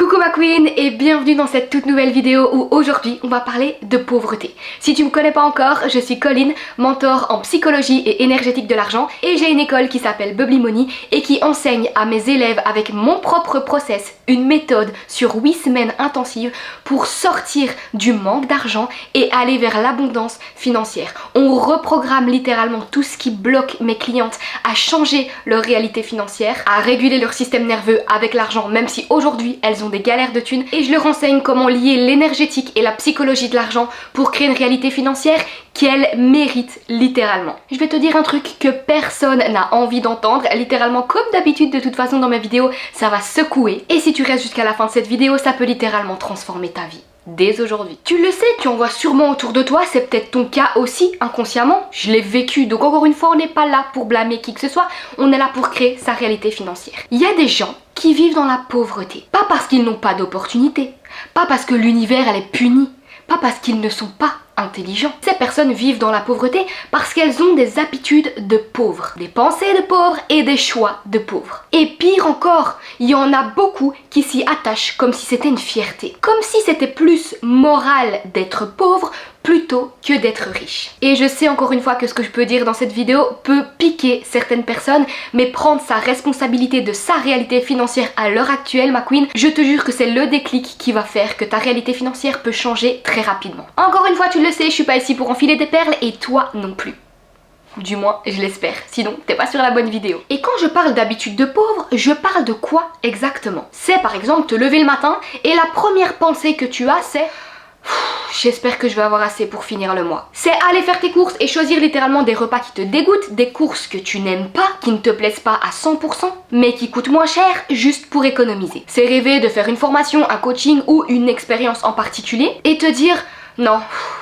Coucou ma queen et bienvenue dans cette toute nouvelle vidéo où aujourd'hui on va parler de pauvreté. Si tu me connais pas encore, je suis Colline, mentor en psychologie et énergétique de l'argent et j'ai une école qui s'appelle Bubbly Money et qui enseigne à mes élèves avec mon propre process, une méthode sur 8 semaines intensives pour sortir du manque d'argent et aller vers l'abondance financière. On reprogramme littéralement tout ce qui bloque mes clientes à changer leur réalité financière, à réguler leur système nerveux avec l'argent même si aujourd'hui elles ont des galères de thunes et je leur enseigne comment lier l'énergétique et la psychologie de l'argent pour créer une réalité financière qu'elles méritent littéralement. Je vais te dire un truc que personne n'a envie d'entendre, littéralement comme d'habitude de toute façon dans mes vidéos, ça va secouer et si tu restes jusqu'à la fin de cette vidéo, ça peut littéralement transformer ta vie. Dès aujourd'hui. Tu le sais, tu en vois sûrement autour de toi, c'est peut-être ton cas aussi, inconsciemment, je l'ai vécu, donc encore une fois on n'est pas là pour blâmer qui que ce soit, on est là pour créer sa réalité financière. Il y a des gens qui vivent dans la pauvreté, pas parce qu'ils n'ont pas d'opportunité, pas parce que l'univers elle est punie, pas parce qu'ils ne sont pas intelligents. Ces personnes vivent dans la pauvreté parce qu'elles ont des habitudes de pauvres, des pensées de pauvres et des choix de pauvres. Et pire encore, il y en a beaucoup qui s'y attachent comme si c'était une fierté, comme si c'était plus moral d'être pauvre plutôt que d'être riche. Et je sais encore une fois que ce que je peux dire dans cette vidéo peut piquer certaines personnes, mais prendre sa responsabilité de sa réalité financière à l'heure actuelle, ma queen, je te jure que c'est le déclic qui va faire que ta réalité financière peut changer très rapidement. Encore une fois, tu le sais, je suis pas ici pour enfiler des perles et toi non plus. Du moins, je l'espère, sinon t'es pas sur la bonne vidéo. Et quand je parle d'habitude de pauvre, je parle de quoi exactement? C'est par exemple te lever le matin et la première pensée que tu as c'est j'espère que je vais avoir assez pour finir le mois. C'est aller faire tes courses et choisir littéralement des repas qui te dégoûtent, des courses que tu n'aimes pas, qui ne te plaisent pas à 100%, mais qui coûtent moins cher juste pour économiser. C'est rêver de faire une formation, un coaching ou une expérience en particulier et te dire non,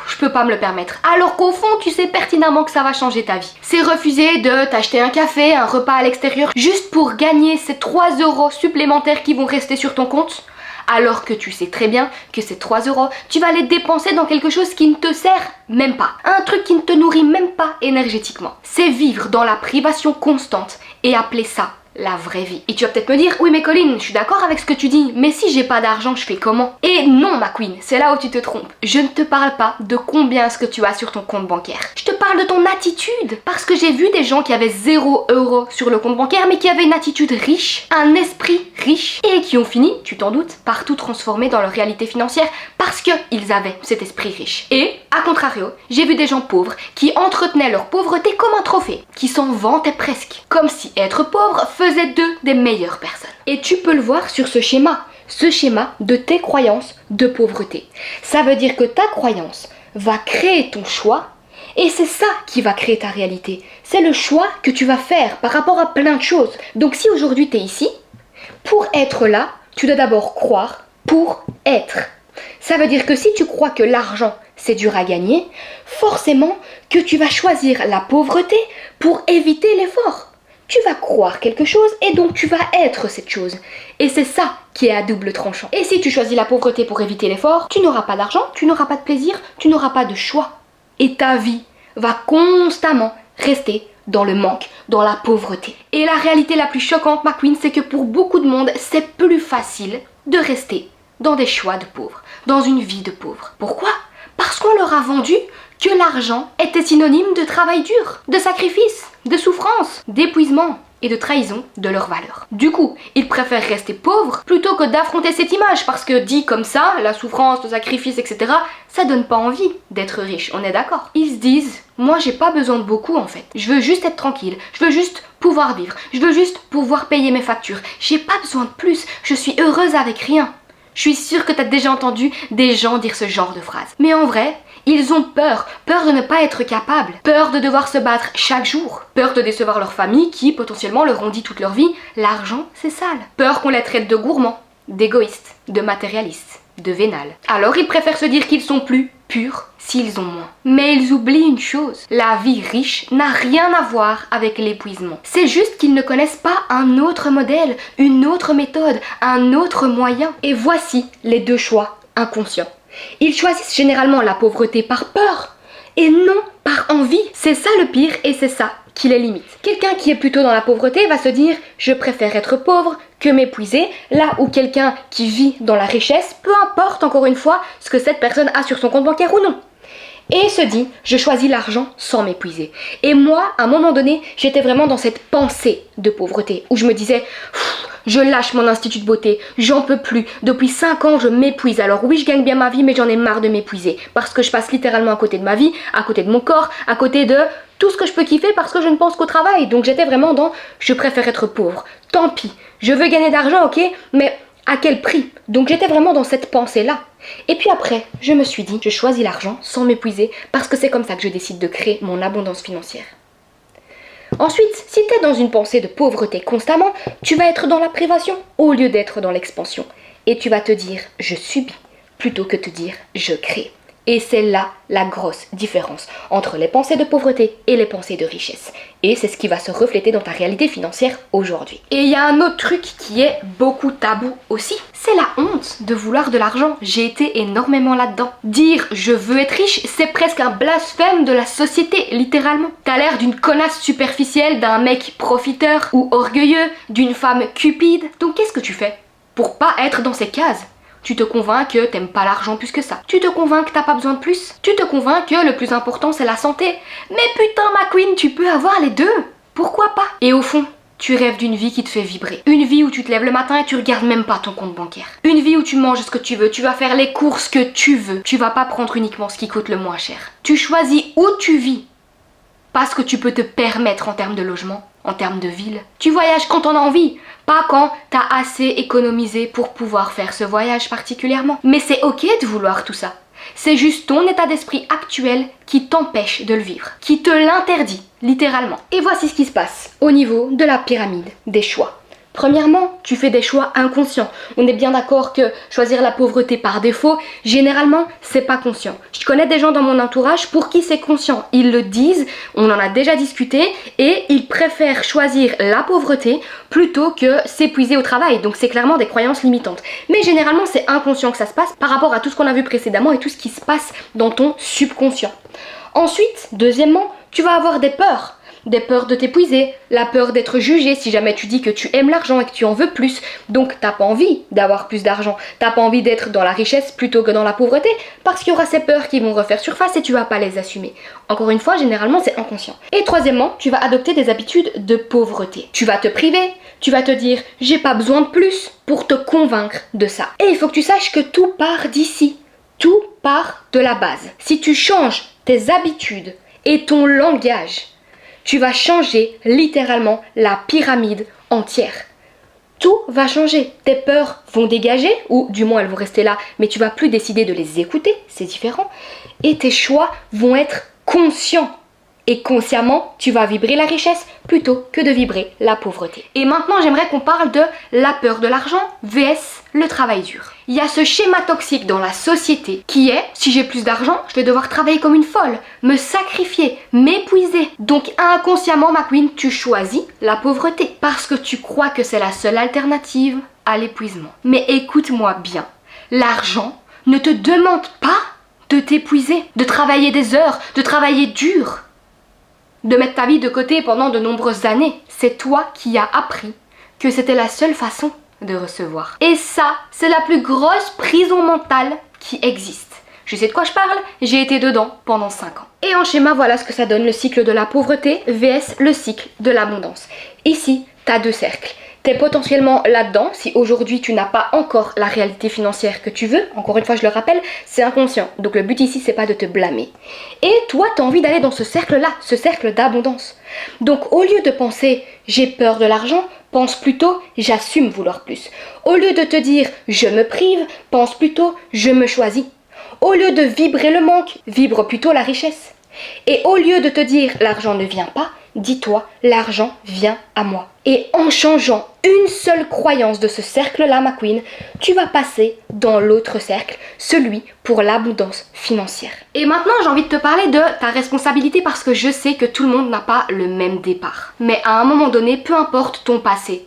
je peux pas me le permettre. Alors qu'au fond, tu sais pertinemment que ça va changer ta vie. C'est refuser de t'acheter un café, un repas à l'extérieur, juste pour gagner ces 3 € supplémentaires qui vont rester sur ton compte. Alors que tu sais très bien que ces 3 €, tu vas les dépenser dans quelque chose qui ne te sert même pas. Un truc qui ne te nourrit même pas énergétiquement. C'est vivre dans la privation constante et appeler ça la vraie vie. Et tu vas peut-être me dire, oui mais Colline, je suis d'accord avec ce que tu dis, mais si j'ai pas d'argent, je fais comment? Et non ma queen, c'est là où tu te trompes. Je ne te parle pas de combien est-ce que tu as sur ton compte bancaire. Je te parle de ton attitude. Parce que j'ai vu des gens qui avaient 0 € sur le compte bancaire, mais qui avaient une attitude riche, un esprit riche, et qui ont fini, tu t'en doutes, par tout transformer dans leur réalité financière parce qu'ils avaient cet esprit riche. Et, à contrario, j'ai vu des gens pauvres qui entretenaient leur pauvreté comme un trophée, qui s'en vantaient presque, comme si être pauvre faisait d'eux des meilleures personnes. Et tu peux le voir sur ce schéma de tes croyances de pauvreté. Ça veut dire que ta croyance va créer ton choix et c'est ça qui va créer ta réalité. C'est le choix que tu vas faire par rapport à plein de choses. Donc si aujourd'hui tu es ici, pour être là, tu dois d'abord croire pour être. Ça veut dire que si tu crois que l'argent c'est dur à gagner, forcément que tu vas choisir la pauvreté pour éviter l'effort. Tu vas croire quelque chose et donc tu vas être cette chose. Et c'est ça qui est à double tranchant. Et si tu choisis la pauvreté pour éviter l'effort, tu n'auras pas d'argent, tu n'auras pas de plaisir, tu n'auras pas de choix. Et ta vie va constamment rester dans le manque, dans la pauvreté. Et la réalité la plus choquante, ma queen, c'est que pour beaucoup de monde, c'est plus facile de rester dans des choix de pauvres, dans une vie de pauvre. Pourquoi? Parce qu'on leur a vendu que l'argent était synonyme de travail dur, de sacrifice, de souffrance, d'épuisement et de trahison de leurs valeurs. Du coup, ils préfèrent rester pauvres plutôt que d'affronter cette image parce que dit comme ça, la souffrance, le sacrifice, etc., ça donne pas envie d'être riche, on est d'accord? Ils se disent, moi j'ai pas besoin de beaucoup en fait, je veux juste être tranquille, je veux juste pouvoir vivre, je veux juste pouvoir payer mes factures, j'ai pas besoin de plus, je suis heureuse avec rien. Je suis sûre que tu as déjà entendu des gens dire ce genre de phrase. Mais en vrai, ils ont peur de ne pas être capables, peur de devoir se battre chaque jour, peur de décevoir leur famille qui potentiellement leur ont dit toute leur vie « l'argent c'est sale », peur qu'on les traite de gourmands, d'égoïstes, de matérialistes, de vénales. Alors ils préfèrent se dire qu'ils sont plus purs s'ils ont moins. Mais ils oublient une chose, la vie riche n'a rien à voir avec l'épuisement. C'est juste qu'ils ne connaissent pas un autre modèle, une autre méthode, un autre moyen. Et voici les deux choix inconscients. Ils choisissent généralement la pauvreté par peur et non par envie. C'est ça le pire et c'est ça qui les limite. Quelqu'un qui est plutôt dans la pauvreté va se dire je préfère être pauvre que m'épuiser, là où quelqu'un qui vit dans la richesse, peu importe encore une fois ce que cette personne a sur son compte bancaire ou non, et se dit je choisis l'argent sans m'épuiser. Et moi, à un moment donné, j'étais vraiment dans cette pensée de pauvreté où je me disais je lâche mon institut de beauté, j'en peux plus, depuis 5 ans je m'épuise. Alors oui, je gagne bien ma vie, mais j'en ai marre de m'épuiser parce que je passe littéralement à côté de ma vie, à côté de mon corps, à côté de tout ce que je peux kiffer parce que je ne pense qu'au travail. Donc j'étais vraiment dans je préfère être pauvre, tant pis, je veux gagner d'argent, ok, mais à quel prix? Donc j'étais vraiment dans cette pensée-là. Et puis après, je me suis dit, je choisis l'argent sans m'épuiser parce que c'est comme ça que je décide de créer mon abondance financière. Ensuite, si tu es dans une pensée de pauvreté constamment, tu vas être dans la privation au lieu d'être dans l'expansion. Et tu vas te dire je subis plutôt que te dire je crée. Et c'est là la grosse différence entre les pensées de pauvreté et les pensées de richesse. Et c'est ce qui va se refléter dans ta réalité financière aujourd'hui. Et il y a un autre truc qui est beaucoup tabou aussi. C'est la honte de vouloir de l'argent. J'ai été énormément là-dedans. Dire je veux être riche, c'est presque un blasphème de la société, littéralement. T'as l'air d'une connasse superficielle, d'un mec profiteur ou orgueilleux, d'une femme cupide. Donc qu'est-ce que tu fais pour pas être dans ces cases? Tu te convaincs que t'aimes pas l'argent plus que ça. Tu te convaincs que t'as pas besoin de plus. Tu te convaincs que le plus important c'est la santé. Mais putain ma queen, tu peux avoir les deux. Pourquoi pas? Et au fond, tu rêves d'une vie qui te fait vibrer. Une vie où tu te lèves le matin et tu regardes même pas ton compte bancaire. Une vie où tu manges ce que tu veux, tu vas faire les courses que tu veux. Tu vas pas prendre uniquement ce qui coûte le moins cher. Tu choisis où tu vis. Parce que tu peux te permettre en termes de logement, en termes de ville. Tu voyages quand t'en as envie, pas quand t'as assez économisé pour pouvoir faire ce voyage particulièrement. Mais c'est ok de vouloir tout ça. C'est juste ton état d'esprit actuel qui t'empêche de le vivre, qui te l'interdit, littéralement. Et voici ce qui se passe au niveau de la pyramide des choix. Premièrement, tu fais des choix inconscients. On est bien d'accord que choisir la pauvreté par défaut, généralement, c'est pas conscient. Je connais des gens dans mon entourage pour qui c'est conscient. Ils le disent, on en a déjà discuté, et ils préfèrent choisir la pauvreté plutôt que s'épuiser au travail. Donc c'est clairement des croyances limitantes. Mais généralement, c'est inconscient que ça se passe par rapport à tout ce qu'on a vu précédemment et tout ce qui se passe dans ton subconscient. Ensuite, deuxièmement, tu vas avoir des peurs. Des peurs de t'épuiser, la peur d'être jugé si jamais tu dis que tu aimes l'argent et que tu en veux plus. Donc t'as pas envie d'avoir plus d'argent, t'as pas envie d'être dans la richesse plutôt que dans la pauvreté parce qu'il y aura ces peurs qui vont refaire surface et tu vas pas les assumer. Encore une fois, généralement c'est inconscient. Et troisièmement, tu vas adopter des habitudes de pauvreté. Tu vas te priver, tu vas te dire j'ai pas besoin de plus pour te convaincre de ça. Et il faut que tu saches que tout part d'ici, tout part de la base. Si tu changes tes habitudes et ton langage, tu vas changer littéralement la pyramide entière. Tout va changer. Tes peurs vont dégager, ou du moins elles vont rester là, mais tu vas plus décider de les écouter, c'est différent. Et tes choix vont être conscients. Et consciemment, tu vas vibrer la richesse plutôt que de vibrer la pauvreté. Et maintenant, j'aimerais qu'on parle de la peur de l'argent vs le travail dur. Il y a ce schéma toxique dans la société qui est, si j'ai plus d'argent, je vais devoir travailler comme une folle, me sacrifier, m'épuiser. Donc inconsciemment, ma queen, tu choisis la pauvreté parce que tu crois que c'est la seule alternative à l'épuisement. Mais écoute-moi bien, l'argent ne te demande pas de t'épuiser, de travailler des heures, de travailler dur, de mettre ta vie de côté pendant de nombreuses années. C'est toi qui as appris que c'était la seule façon de recevoir. Et ça, c'est la plus grosse prison mentale qui existe. Je sais de quoi je parle, j'ai été dedans pendant 5 ans. Et en schéma, voilà ce que ça donne le cycle de la pauvreté vs le cycle de l'abondance. Ici, tu as 2 cercles. Tu es potentiellement là-dedans si aujourd'hui tu n'as pas encore la réalité financière que tu veux. Encore une fois, je le rappelle, c'est inconscient. Donc le but ici, c'est pas de te blâmer. Et toi, tu as envie d'aller dans ce cercle-là, ce cercle d'abondance. Donc au lieu de penser « j'ai peur de l'argent », pense plutôt « j'assume vouloir plus ». Au lieu de te dire « je me prive », pense plutôt « je me choisis ». Au lieu de vibrer le manque, vibre plutôt la richesse. Et au lieu de te dire « l'argent ne vient pas », dis-toi « l'argent vient à moi ». Et en changeant une seule croyance de ce cercle-là, ma queen, tu vas passer dans l'autre cercle, celui pour l'abondance financière. Et maintenant, j'ai envie de te parler de ta responsabilité parce que je sais que tout le monde n'a pas le même départ. Mais à un moment donné, peu importe ton passé,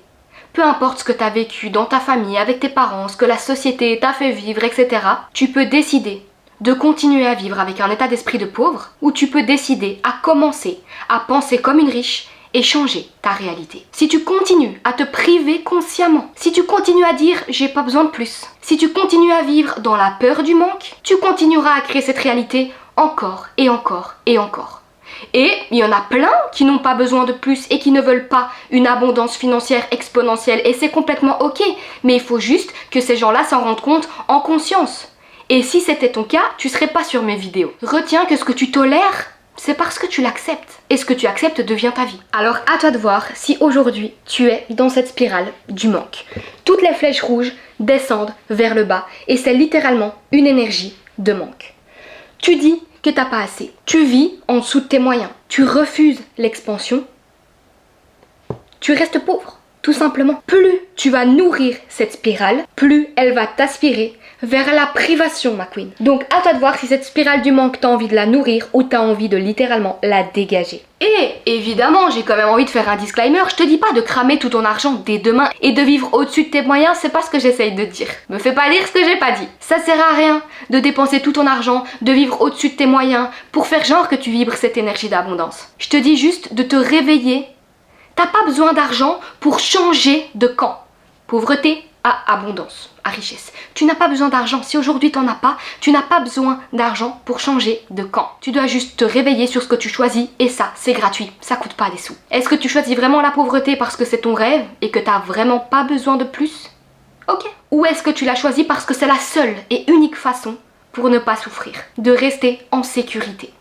peu importe ce que tu as vécu dans ta famille, avec tes parents, ce que la société t'a fait vivre, etc., tu peux décider de continuer à vivre avec un état d'esprit de pauvre ou tu peux décider à commencer à penser comme une riche et changer ta réalité. Si tu continues à te priver consciemment, si tu continues à dire j'ai pas besoin de plus, si tu continues à vivre dans la peur du manque, tu continueras à créer cette réalité encore et encore et encore. Et il y en a plein qui n'ont pas besoin de plus et qui ne veulent pas une abondance financière exponentielle et c'est complètement ok, mais il faut juste que ces gens-là s'en rendent compte en conscience. Et si c'était ton cas, tu serais pas sur mes vidéos. Retiens que ce que tu tolères, c'est parce que tu l'acceptes. Et ce que tu acceptes devient ta vie. Alors à toi de voir si aujourd'hui tu es dans cette spirale du manque. Toutes les flèches rouges descendent vers le bas et c'est littéralement une énergie de manque. Tu dis que t'as pas assez. Tu vis en dessous de tes moyens. Tu refuses l'expansion. Tu restes pauvre, tout simplement. Plus tu vas nourrir cette spirale, plus elle va t'aspirer vers la privation, ma queen. Donc à toi de voir si cette spirale du manque, t'as envie de la nourrir ou t'as envie de littéralement la dégager. Et évidemment, j'ai quand même envie de faire un disclaimer, je te dis pas de cramer tout ton argent dès demain et de vivre au-dessus de tes moyens, c'est pas ce que j'essaye de dire. Me fais pas dire ce que j'ai pas dit. Ça sert à rien de dépenser tout ton argent, de vivre au-dessus de tes moyens pour faire genre que tu vibres cette énergie d'abondance. Je te dis juste de te réveiller. T'as pas besoin d'argent pour changer de camp. Pauvreté à abondance, à richesse. Tu n'as pas besoin d'argent. Si aujourd'hui t'en as pas, tu n'as pas besoin d'argent pour changer de camp. Tu dois juste te réveiller sur ce que tu choisis et ça, c'est gratuit. Ça coûte pas des sous. Est-ce que tu choisis vraiment la pauvreté parce que c'est ton rêve et que t'as vraiment pas besoin de plus? Ok. Ou est-ce que tu l'as choisi parce que c'est la seule et unique façon pour ne pas souffrir, de rester en sécurité?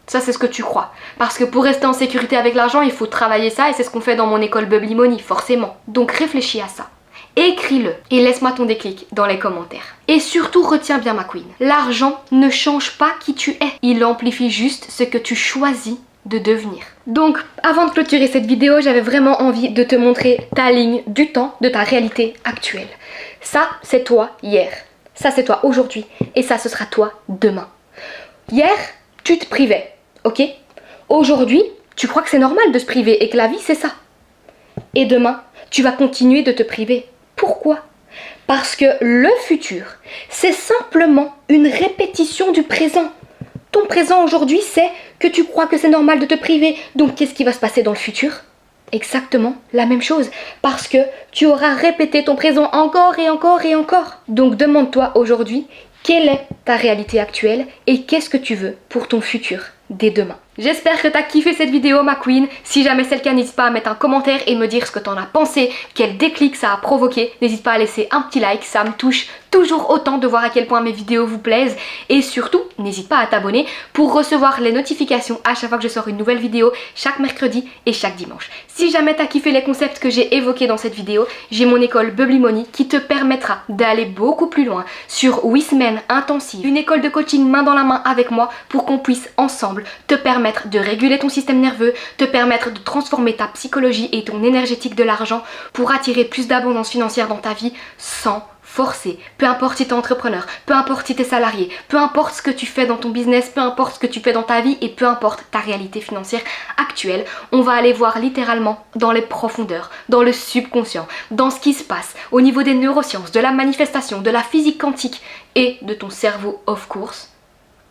Ça, c'est ce que tu crois. Parce que pour rester en sécurité avec l'argent, il faut travailler ça et c'est ce qu'on fait dans mon école Bubbly Money, forcément. Donc réfléchis à ça. Écris-le et laisse-moi ton déclic dans les commentaires. Et surtout, retiens bien ma queen. L'argent ne change pas qui tu es. Il amplifie juste ce que tu choisis de devenir. Donc, avant de clôturer cette vidéo, j'avais vraiment envie de te montrer ta ligne du temps de ta réalité actuelle. Ça, c'est toi hier. Ça, c'est toi aujourd'hui. Et ça, ce sera toi demain. Hier, tu te privais, ok? Aujourd'hui, tu crois que c'est normal de se priver et que la vie, c'est ça. Et demain, tu vas continuer de te priver. Pourquoi? Parce que le futur, c'est simplement une répétition du présent. Ton présent aujourd'hui, c'est que tu crois que c'est normal de te priver. Donc, qu'est-ce qui va se passer dans le futur? Exactement la même chose. Parce que tu auras répété ton présent encore et encore et encore. Donc, demande-toi aujourd'hui, quelle est ta réalité actuelle et qu'est-ce que tu veux pour ton futur dès demain. J'espère que t'as kiffé cette vidéo ma queen. Si jamais c'est le cas, n'hésite pas à mettre un commentaire et me dire ce que t'en as pensé, quel déclic ça a provoqué. N'hésite pas à laisser un petit like, ça me touche toujours autant de voir à quel point mes vidéos vous plaisent. Et surtout, n'hésite pas à t'abonner pour recevoir les notifications à chaque fois que je sors une nouvelle vidéo, chaque mercredi et chaque dimanche. Si jamais t'as kiffé les concepts que j'ai évoqués dans cette vidéo, j'ai mon école Bubbly Money qui te permettra d'aller beaucoup plus loin sur 8 semaines intensives. Une école de coaching main dans la main avec moi pour qu'on puisse ensemble te permettre de réguler ton système nerveux, te permettre de transformer ta psychologie et ton énergétique de l'argent pour attirer plus d'abondance financière dans ta vie sans forcer. Peu importe si tu es entrepreneur, peu importe si tu es salarié, peu importe ce que tu fais dans ton business, peu importe ce que tu fais dans ta vie et peu importe ta réalité financière actuelle, on va aller voir littéralement dans les profondeurs, dans le subconscient, dans ce qui se passe au niveau des neurosciences, de la manifestation, de la physique quantique et de ton cerveau of course.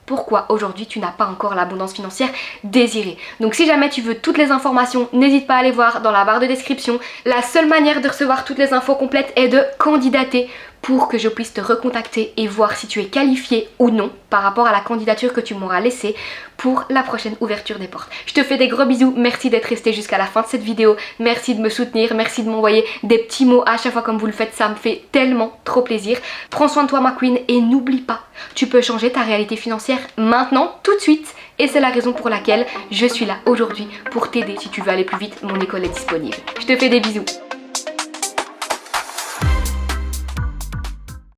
Pourquoi aujourd'hui tu n'as pas encore l'abondance financière désirée. Donc si jamais tu veux toutes les informations, n'hésite pas à aller voir dans la barre de description. La seule manière de recevoir toutes les infos complètes est de candidater pour que je puisse te recontacter et voir si tu es qualifié ou non par rapport à la candidature que tu m'auras laissée pour la prochaine ouverture des portes. Je te fais des gros bisous, merci d'être resté jusqu'à la fin de cette vidéo, merci de me soutenir, merci de m'envoyer des petits mots à chaque fois comme vous le faites, ça me fait tellement trop plaisir. Prends soin de toi ma queen et n'oublie pas, tu peux changer ta réalité financière maintenant, tout de suite. Et c'est la raison pour laquelle je suis là aujourd'hui pour t'aider si tu veux aller plus vite, mon école est disponible. Je te fais des bisous.